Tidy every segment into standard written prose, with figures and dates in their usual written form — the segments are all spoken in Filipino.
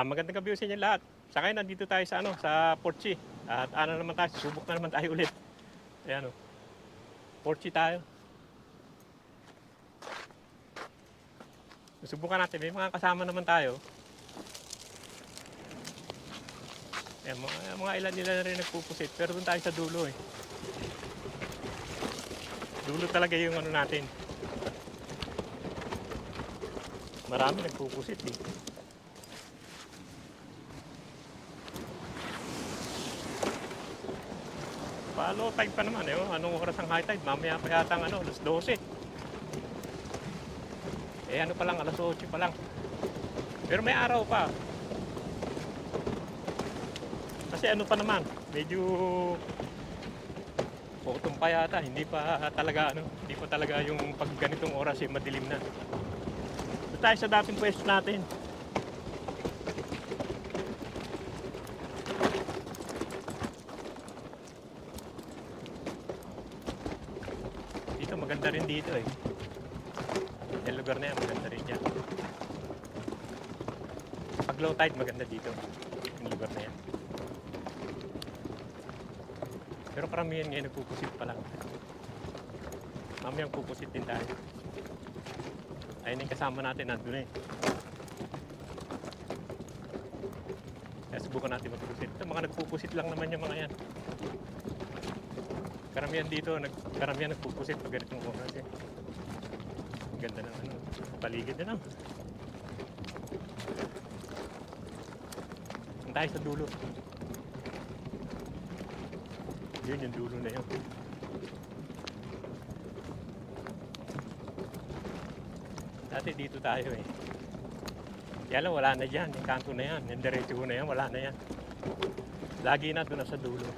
Magandang gabi sa inyo lahat. Sa ngayon nandito tayo sa sa Porchi. At ano naman tayo, subok na naman tayo ulit. Ayan oh, Porchi tayo. Subukan natin, may mga kasama naman tayo. Ayan, mga ilan nila na rin nagpupusit. Pero doon tayo sa dulo eh. Dulo talaga yung ano natin. Marami nagpupusit eh. Low tide pa naman eh. Anong oras ang high tide? Mamaya pa yata ang alas 12. Ano pa lang, alas 8 pa lang. Pero may araw pa. Kasi ano pa naman, medyo autumn pa yata, hindi pa talaga yung pag ganitong oras madilim na. Ito tayo sa dating pwesto natin. Dito maganda rin dito eh. Yung lugar na yan, maganda rin yan. Pag low tide, maganda dito. Yung lugar na yan. Pero karamihan ngayon nagpupusit pa lang. Mamayang pupusit din tayo. Ayun yung kasama natin, nandun eh. Kaya subukan natin magpupusit. Ito, mga nagpupusit lang naman yung mga yan. Karamihan dito, karamihan nagpupusit pag ganitong oras eh. Ganda ng paligid na lang. Tayo sa dulo. Yun yung dulo na yun. Dati dito tayo eh. Kaya lang wala na dyan. Yung kanto na yan. Yung diretso na yan. Wala na yan. Lagi na doon na sa dulo.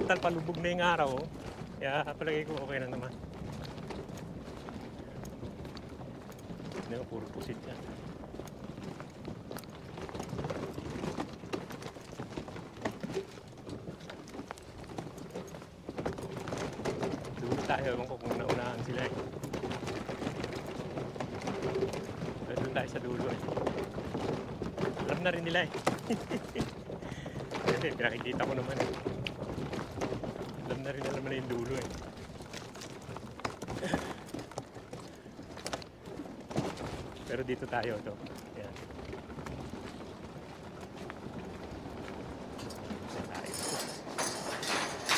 Total palubog na yung araw. Oh. Kaya palagay ko okay na naman. Hindi ko puro pusit yan. Dulo tayo. Ewan ko kung naunahan sila eh. Pero doon tayo sa dulo eh. Alam na rin nila eh. Kasi pinakikita ko naman eh. Alam na rin naman yung dulo eh. Pero dito tayo to. Ayan. Dito tayo.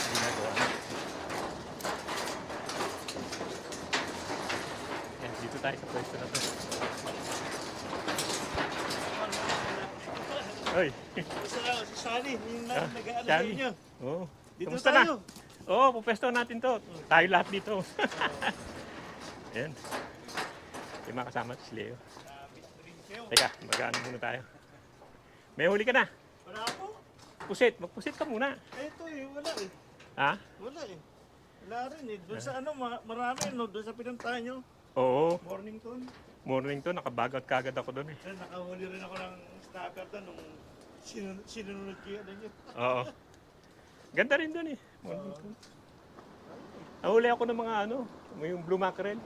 Ginagawa na. Ayan, dito tayo sa pwesto na to. Oy. Gusto na, si Shani, yung nag-aaral sa Shani. inyo. Oo. Dito Kamusta tayo. na? Oo, pupwesto natin to. Tayo lahat dito. Ayan. Yung mga kasama si Leo. Teka, mag-ano muna tayo. May huli ka na. Wala ako. Pusit, magpusit ka muna. Ito eh, wala eh. Ha? Wala eh. Wala rin eh. Doon sa ano, marami no, doon sa pinuntahan nyo. Oo. Mornington. Morning to, nakabagot kagad ako doon eh. Eh, nakahuli rin ako ng stalker doon nung sinunod ko yan nyo. Oo. Ganda rin doon eh. Morning to. Nahuli ako ng mga yung blue mackerel.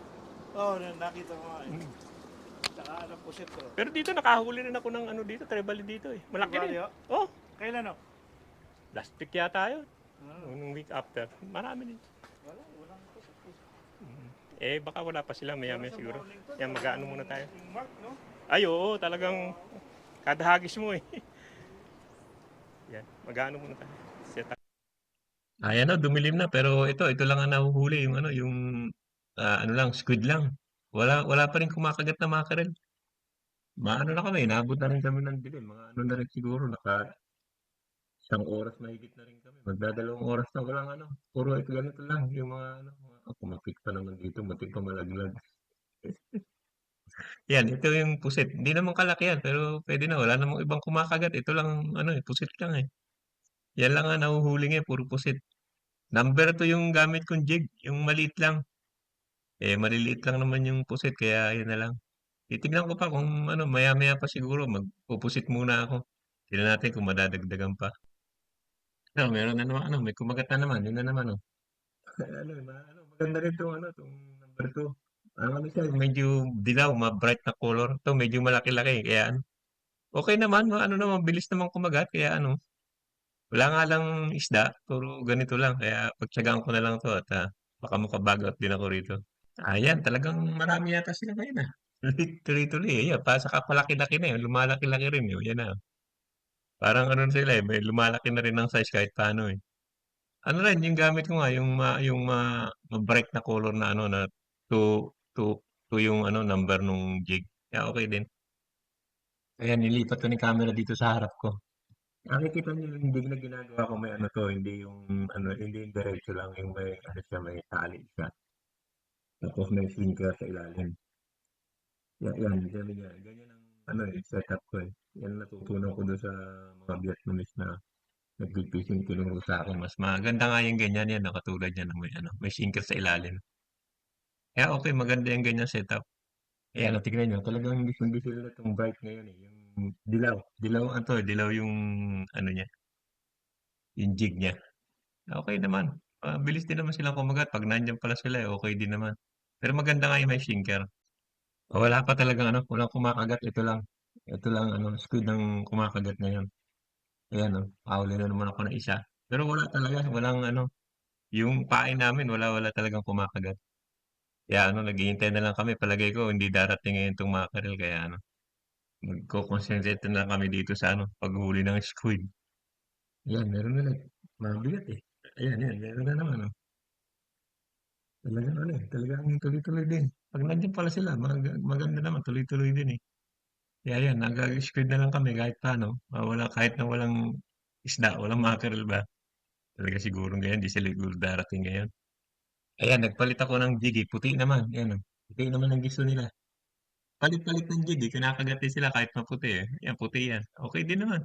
Oo, nakita ko nga eh. Saka ano pusit ko. Pero dito nakahuli rin ako ng dito, trebali dito eh. Malaki rin. Trebalyo? Oh, Kailan no? last week yata yun. Ah, Nung week after. Marami din. walang pusit. Baka wala pa sila maya siguro. Yan, mag-ano muna tayo. Yung mark, no? Ay, oo, talagang kada hagis mo eh. Yan, mag-ano muna tayo. Set up. Ayan na, dumilim na. Pero ito lang ang nahuhuli. Yung squid lang. Wala pa rin kumakagat na mackerel. Maano na kami, inabot na rin kami ng dilim. Mga na rin siguro, isang oras mahigit na rin kami. Magdadalawang oras na walang puro ito ganito lang. Yung kumapit pa naman dito, matik pa malaglag. Yan, ito yung pusit. Hindi naman kalaki yan, pero pwede na. Wala namang ibang kumakagat. Ito lang, pusit lang eh. Yan lang ang nahuhuli ngayon, puro pusit. Number 2 yung gamit kong jig, yung maliit lang. Maliliit lang naman yung pusit, kaya yun na lang. Titignan ko pa kung maya-maya pa siguro, magpupusit muna ako. Tignan natin kung madadagdagan pa. Meron na naman, may kumagat na naman, yun na naman, oh. Maganda rin itong number 2. Siya, medyo dilaw, ma-bright na color. Ito, medyo malaki-laki, kaya okey naman, ano naman, mabilis naman kumagat kaya ano, wala nga lang isda, puro ganito lang kaya pagtiyagaan ko na lang 'to at, baka makabagot din ako rito. Ayan, talagang marami yata sila ngayon, tuloy-tuloy, ayan saka palaki-laki na, lumalaki-laki rin, yan na. Parang ano na sila, may lumalaki na rin ng size kahit paano, eh. Ano rin yung gamit ko nga yung ma-bright na color na ano na 2 yung ano number nung jig, kaya okey din. Ayan nilipat ko na yung camera dito sa harap ko. Nakikita niyo yung jig na ginagawa ko may ano 'to, hindi yung ano, hindi yung diretso lang yung may ano siya, may tali siya, tapos may sinker sa ilalim. Yan ganyan ang ano, eh, setup ko, eh. Yan natutunan ko dun sa mga Vietnamese na nagfi-fishing, tinuro sa'kin mas maganda nga yung ganyan, yan 'no, katulad niyan na may ano, may sinker sa ilalim. Kaya okey maganda yung ganyang setup. Ayan, tignan niyo talagang gustong-gusto nila 'tong bright ngayon, eh, yung dilaw. Dilaw ano 'to, dilaw yung ano niya, yung jig niya. Okey naman, mabilis din naman silang kumagat 'pag nandiyan pala sila, eh, okey din naman. Pero maganda nga yung may sinker. Wala pa talagang ano, walang kumakagat, ito lang ano, squid ang kumakagat ngayon. Ayan, oh, nakahuli na naman ako ng isa. Pero wala talaga, walang ano, yung pain namin wala talagang kumakagat. Kaya ano, naghihintay na lang kami, palagay ko hindi darating ngayon 'tong mackerel kaya ano, magko-concentrate na lang kami dito sa ano, paghuli ng squid. Ayan, meron ulit. Mabigat, eh. Ayan, meron na naman, oh. Talagang ano, eh, talagang tuloy-tuloy din. 'Pag nandiyan pala sila maganda naman, tuloy-tuloy din, eh. Kaya ayan, nag-squid na lang kami kahit paano, kahit na walang isda, walang mackerel ba. Talaga sigurong ganyan, 'di sila siguro darating ngayon. Ayan, nagpalit ako ng jig, eh, puti naman, ayan, oh. Puti naman ang gusto nila. Palit-palit ng jig, eh, kinakagat din sila kahit maputi, eh. Yan, puti yan, okey din naman.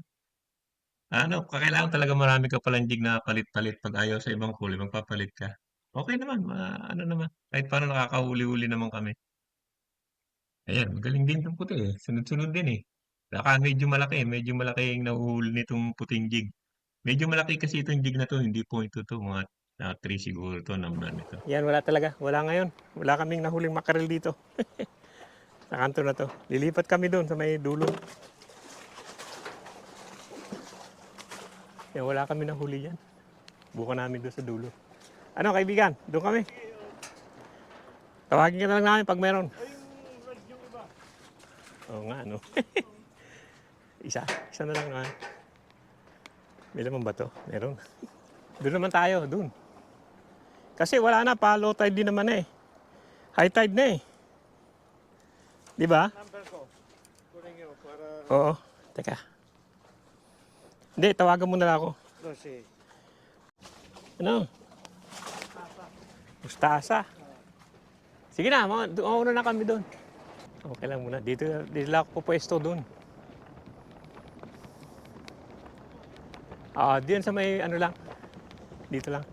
Ano, kailangan talaga marami ka palang jig na palit-palit 'pag ayaw sa ibang huli magpapalit ka. Okey naman, ano naman, kahit paano nakakahuli-huli naman kami. Ayan, magaling din 'tong puti, eh, sunod-sunod din, eh. Saka medyo malaki yung nahuhuli nitong puting jig. Medyo malaki kasi itong jig na 'to, hindi .22, mga, 3 siguro 'to number nito. Yan, wala talaga. Wala ngayon. Wala kaming nahuling makarel dito. Sa kanto na to. Lilipat kami doon sa may dulo. Yan, wala kami nahuli yan. Buka namin doon sa dulo. Ano kaibigan? Doon kami. Tawagin ka na lang namin pag meron. Ay, yung red yung iba. Oo nga, ano. Isa na lang naman. May laman ba to? Meron. Doon naman tayo, doon. Kasi wala na pa, low tide din naman eh. High tide na eh. Di ba? Number ko. Kunin nyo para Oo. Teka. Hindi, tawagan mo na lang ako. 12. Ano? Mustasa. Sige na, mauna na kami doon. Okay lang muna. Dito lang ako pwesto doon. Diyan sa may ano lang. Dito lang.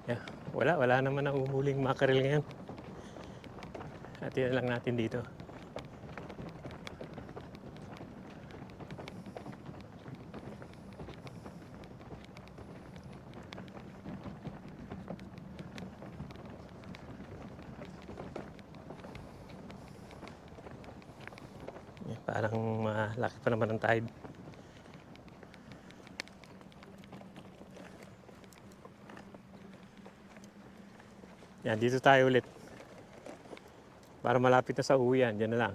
Yeah. Wala naman ang uhuling mackerel ngayon. Atin lang natin dito. Yeah, parang malaki pa naman ang tide. Yan, dito tayo ulit. Para malapit na sa uwian, dyan na lang.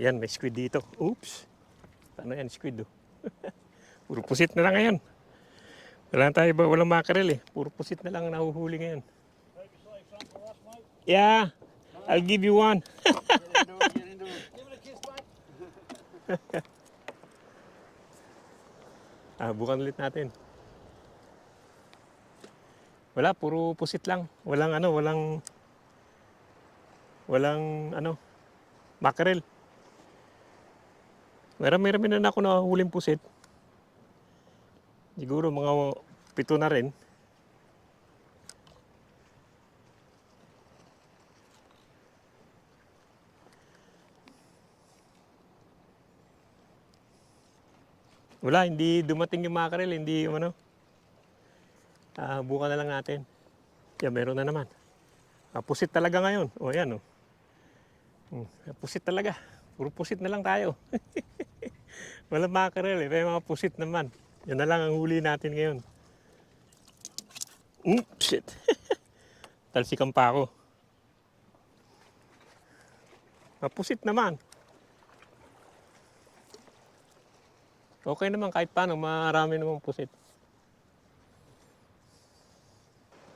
Yan, may squid dito. Oops! Ano yan, squid oh. Puro pusit na lang ngayon. Walang mackerel eh. Puro pusit na lang ang nahuhuli ngayon. Yeah, I'll give you one. Bukan ulit natin. Wala, puro pusit lang. Walang mackerel. Marami na ako nahuhuling pusit. Siguro mga 7 na rin. Wala, hindi dumating yung mackerel, hindi yung ano. Bukan na lang natin. Yan, meron na naman. Pusit talaga ngayon. O yan o. Pusit talaga. Puro pusit na lang tayo. Walang mackerel eh. May mga pusit naman. Yan na lang ang huli natin ngayon. Shit. Talsikan pa ako. Pusit naman. Okay naman kahit paano. Marami namang pusit.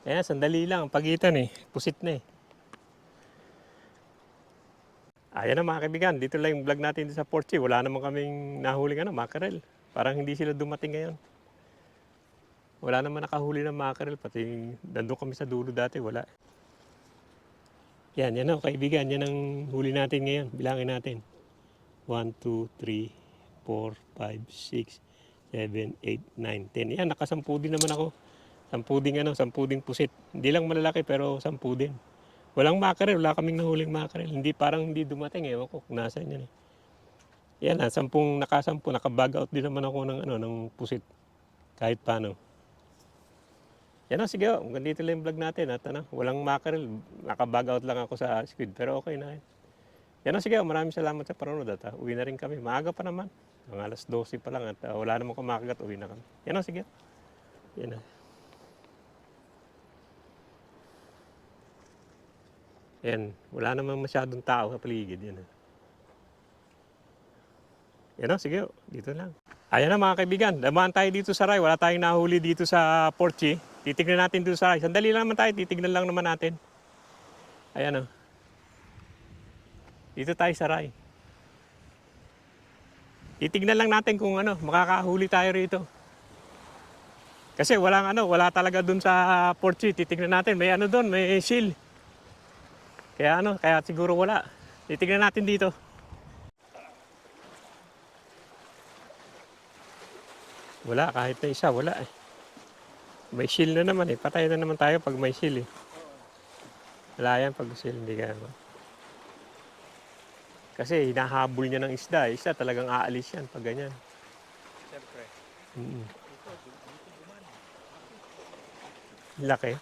Kaya sandali lang. Ang pagitan eh. Pusit na eh. Ayan na mga kaibigan, dito lang yung vlog natin sa Porche. Wala naman kaming nahuling mackerel. Parang hindi sila dumating ngayon. Wala naman nakahuli ng mackerel, pati nandun kami sa dulo dati, wala. Yan o kaibigan, yan ang huli natin ngayon. Bilangin natin. 1, 2, 3, 4, 5, 6, 7, 8, 9, 10. Yan, nakasampu din naman ako. Sampuding pusit. Hindi lang malalaki pero 10 din. Walang mackerel, wala kaming nahuling mackerel. Parang hindi dumating, ewan ko kung nasaan yan eh. Yan na, 10 nakabag out din naman ako ng pusit. Kahit paano. Yan na, sige, hanggang dito lang yung vlog natin at walang mackerel, nakabag out lang ako sa squid, pero okay na. Yan na, sige, maraming salamat sa panonood at uwi na rin kami. Maaga pa naman, mga alas 12 pa lang at wala namang kumakagat, uwi na kami. Yan na, sige. Yan na. Yan, wala namang masyadong tao sa paligid. Yan. Yan na, sige, dito lang. Ayan na mga kaibigan, damaan tayo dito sa Rai. Wala tayong nahuli dito sa Porche. Titignan natin dito sa Rai. Sandali lang naman tayo, titignan lang naman natin. Ayan o. Dito tayo sa Rai. Titignan lang natin kung makakahuli tayo rito. Kasi wala talaga dun sa Porche. Titignan natin, may doon, may seal. Kaya siguro wala. Titignan natin dito. Wala, kahit na isa, wala eh. May shield na naman eh. Patay na naman tayo pag may shield eh. Wala yan pag shield, hindi ka naman. Kasi hinahabol niya ng isda. Isda talagang aalis yan pag ganyan. Siyempre. Laki.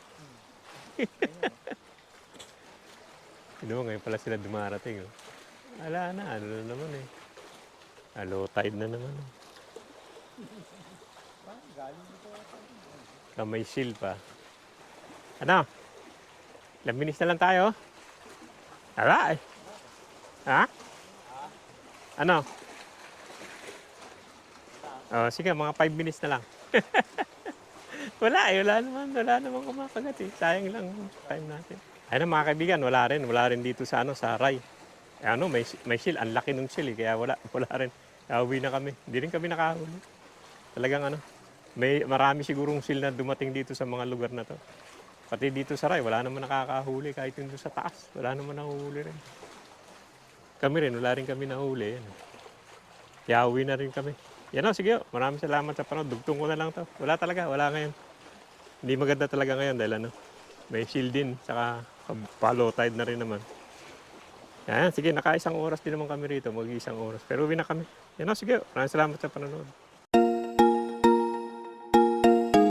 Ngayon pala sila dumarating. Oh. Wala na, na naman eh. Low tide na naman. May shield pa. Ilang minutes na lang tayo? Ala eh. Ha? Sige, mga 5 minutes na lang. Wala naman kumakagat eh. Sayang lang time natin. Ayun mga kaibigan, wala rin dito sa Rai. May shield, ang laki ng shield eh, kaya wala rin. Uwi na kami. Hindi rin kami nakahuli. Talagang may marami sigurong shield na dumating dito sa mga lugar na to. Pati dito sa Rai, wala naman nakakahuli kahit dito sa taas. Wala naman nahuhuli rin. Kami rin, wala rin kami nahuli. Yan. Kaya uwi na rin kami. Yan o, sige o. Maraming salamat sa panood. Dugtong ko na lang to. Wala ngayon. Hindi maganda talaga ngayon dahil may shield din. Saka follow tide na rin naman. Yan, sige, naka-1 oras din naman kami rito. Mag-1 oras. Pero uwi na kami. Yan o, sige o. Maraming salamat sa panonood.